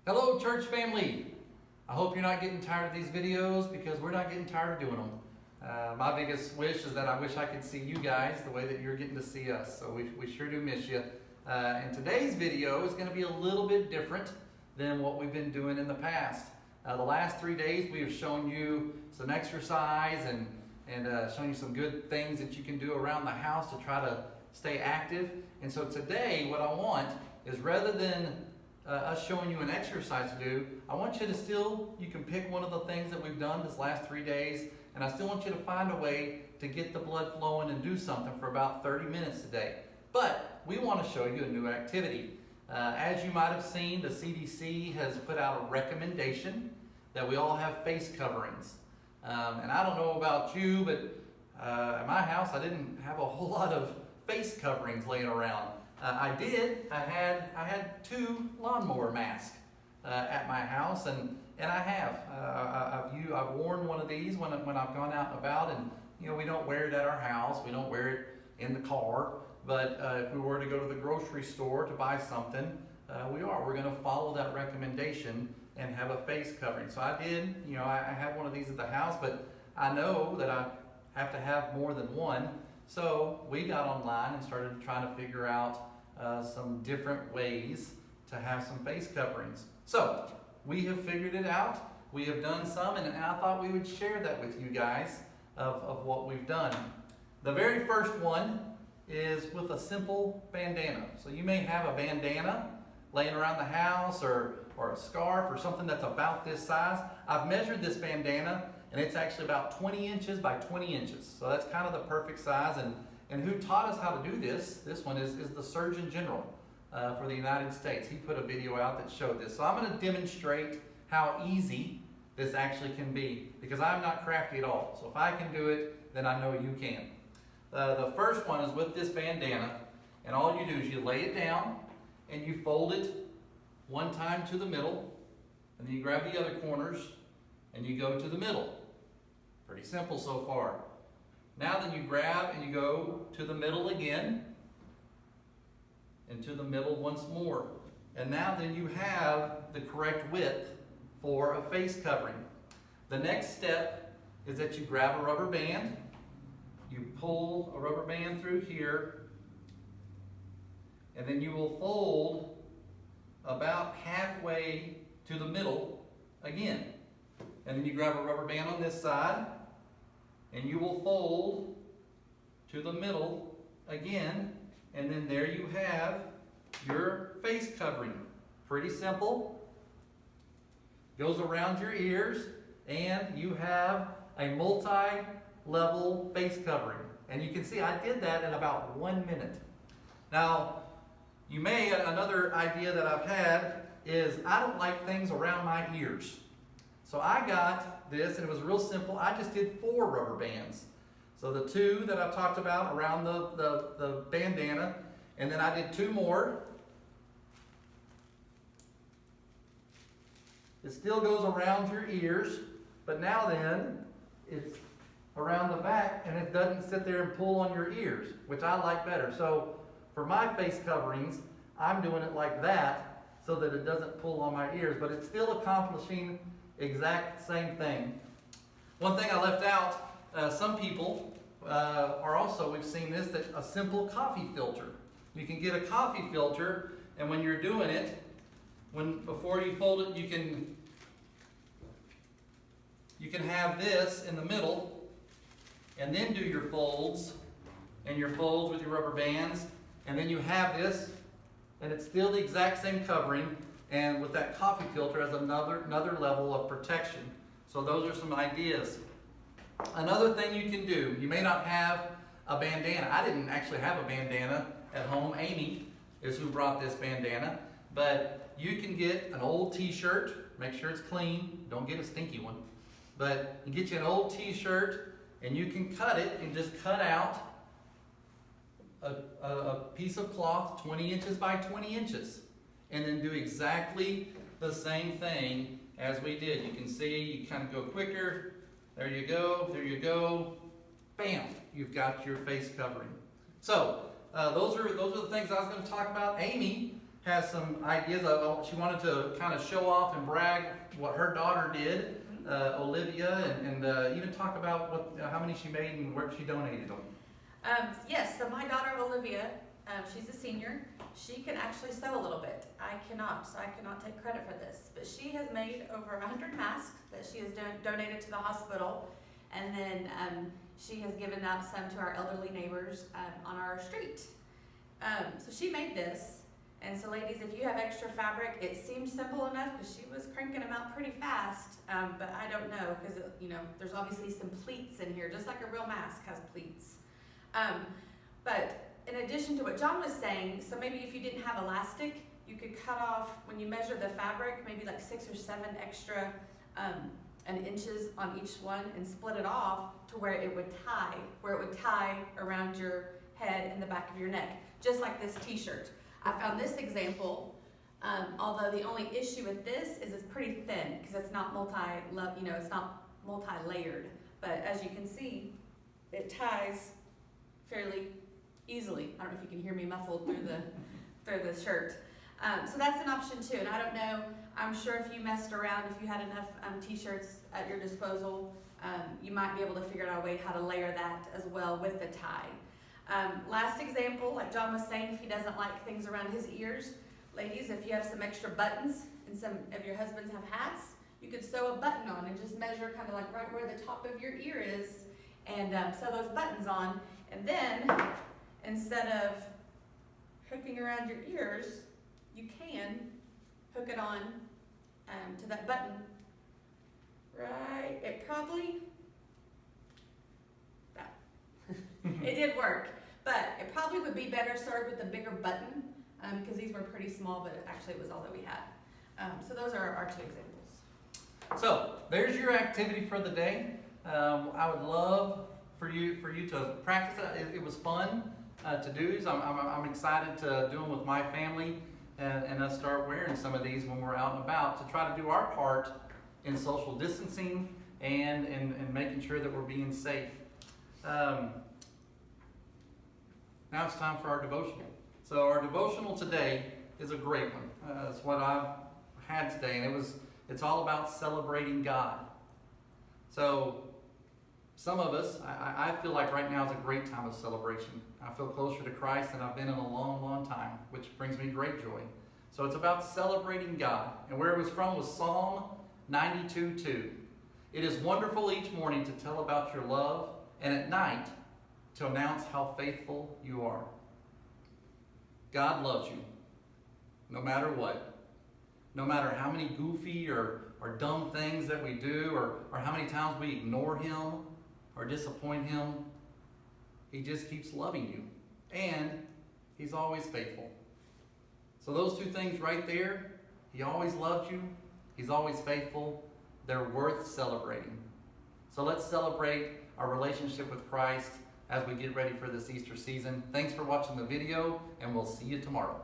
Hello, church family. I hope you're not getting tired of these videos because we're not getting tired of doing them. My biggest wish is that I wish I could see you guys the way that you're getting to see us. So we sure do miss you. And today's video is going to be a little bit different than what we've been doing in the past. The last 3 days we have shown you some exercise and showing you some good things that you can do around the house to try to stay active. And so today what I want is, rather than us showing you an exercise to do, I want you to you can pick one of the things that we've done this last 3 days, and I still want you to find a way to get the blood flowing and do something for about 30 minutes today. But we want to show you a new activity. As you might have seen, the CDC has put out a recommendation that we all have face coverings. And I don't know about you, but at my house I didn't have a whole lot of face coverings laying around. I had 2 lawnmower masks at my house, and I have. I've worn one of these when I've gone out and about, and we don't wear it at our house. We don't wear it in the car. But if we were to go to the grocery store to buy something, we're going to follow that recommendation and have a face covering. So I did. I have one of these at the house, but I know that I have to have more than one. So we got online and started trying to figure out some different ways to have some face coverings. So we have figured it out. We have done some, and I thought we would share that with you guys of what we've done. The very first one is with a simple bandana. So you may have a bandana laying around the house or a scarf or something that's about this size. I've measured this bandana, and it's actually about 20 inches by 20 inches. So that's kind of the perfect size. And who taught us how to do this one is the Surgeon General for the United States. He put a video out that showed this. So I'm going to demonstrate how easy this actually can be, because I'm not crafty at all. So if I can do it, then I know you can. The first one is with this bandana, and all you do is you lay it down and you fold it one time to the middle, and then you grab the other corners and you go to the middle. Pretty simple so far. Now then you grab and you go to the middle again, and to the middle once more. And now then you have the correct width for a face covering. The next step is that you grab a rubber band, you pull a rubber band through here, and then you will fold about halfway to the middle again. And then you grab a rubber band on this side, and you will fold to the middle again, and then there you have your face covering. Pretty simple. Goes around your ears, and you have a multi-level face covering. And you can see I did that in about 1 minute. Now, another idea that I've had is I don't like things around my ears. So I got this, and it was real simple. I just did 4 rubber bands. So the 2 that I talked about around the bandana, and then I did 2 more. It still goes around your ears, but now then it's around the back, and it doesn't sit there and pull on your ears, which I like better. So for my face coverings, I'm doing it like that so that it doesn't pull on my ears, but it's still accomplishing exact same thing. One thing I left out, some people are also, we've seen this, that a simple coffee filter. You can get a coffee filter, and when you're doing it, before you fold it, you can have this in the middle, and then do your folds, and your folds with your rubber bands, and then you have this, and it's still the exact same covering, and with that coffee filter as another level of protection. So those are some ideas. Another thing you can do, you may not have a bandana. I didn't actually have a bandana at home. Amy is who brought this bandana. But you can get an old t-shirt, make sure it's clean, don't get a stinky one. But you get you an old t-shirt, and you can cut it and just cut out a piece of cloth 20 inches by 20 inches. And then do exactly the same thing as we did. You can see, you kind of go quicker. There you go. Bam, you've got your face covering. So those are the things I was going to talk about. Amy has some ideas. She wanted to kind of show off and brag what her daughter did, Olivia, and even talk about how many she made and where she donated them. Yes, so my daughter Olivia, she's a senior. She can actually sew a little bit. I cannot, so I cannot take credit for this. But she has made over 100 masks that she has donated to the hospital, and then she has given out some to our elderly neighbors on our street. So she made this, and so ladies, if you have extra fabric, it seemed simple enough because she was cranking them out pretty fast, but I don't know because there's obviously some pleats in here, just like a real mask has pleats. But in addition to what John was saying, so maybe if you didn't have elastic, you could cut off, when you measure the fabric, maybe like 6 or 7 extra inches on each one and split it off to where it would tie around your head and the back of your neck, just like this t-shirt. I found this example, although the only issue with this is it's pretty thin because it's not it's not multi-layered. But as you can see, it ties fairly easily. I don't know if you can hear me muffled through the shirt. So that's an option too. And I don't know, I'm sure if you messed around, if you had enough t-shirts at your disposal, you might be able to figure out a way how to layer that as well with the tie. Last example, like John was saying, if he doesn't like things around his ears, ladies, if you have some extra buttons and some of your husbands have hats, you could sew a button on and just measure kind of like right where the top of your ear is and sew those buttons on. And then, instead of hooking around your ears, you can hook it on to that button. Right, it did work, but it probably would be better served with a bigger button because these were pretty small, but actually it was all that we had. So those are our 2 examples. So there's your activity for the day. I would love for you to practice it. It was fun to do. So I'm excited to do them with my family and us start wearing some of these when we're out and about to try to do our part in social distancing and making sure that we're being safe. Now it's time for our devotional. So our devotional today is a great one. It's what I've had today, and it's all about celebrating God. So some of us, I feel like right now is a great time of celebration. I feel closer to Christ than I've been in a long, long time, which brings me great joy. So it's about celebrating God. And where it was from was Psalm 92:2. It is wonderful each morning to tell about your love, and at night to announce how faithful you are. God loves you, no matter what. No matter how many goofy or dumb things that we do, or how many times we ignore Him or disappoint Him, He just keeps loving you. And He's always faithful. So those 2 things right there, He always loves you, He's always faithful, they're worth celebrating. So let's celebrate our relationship with Christ as we get ready for this Easter season. Thanks for watching the video, and we'll see you tomorrow.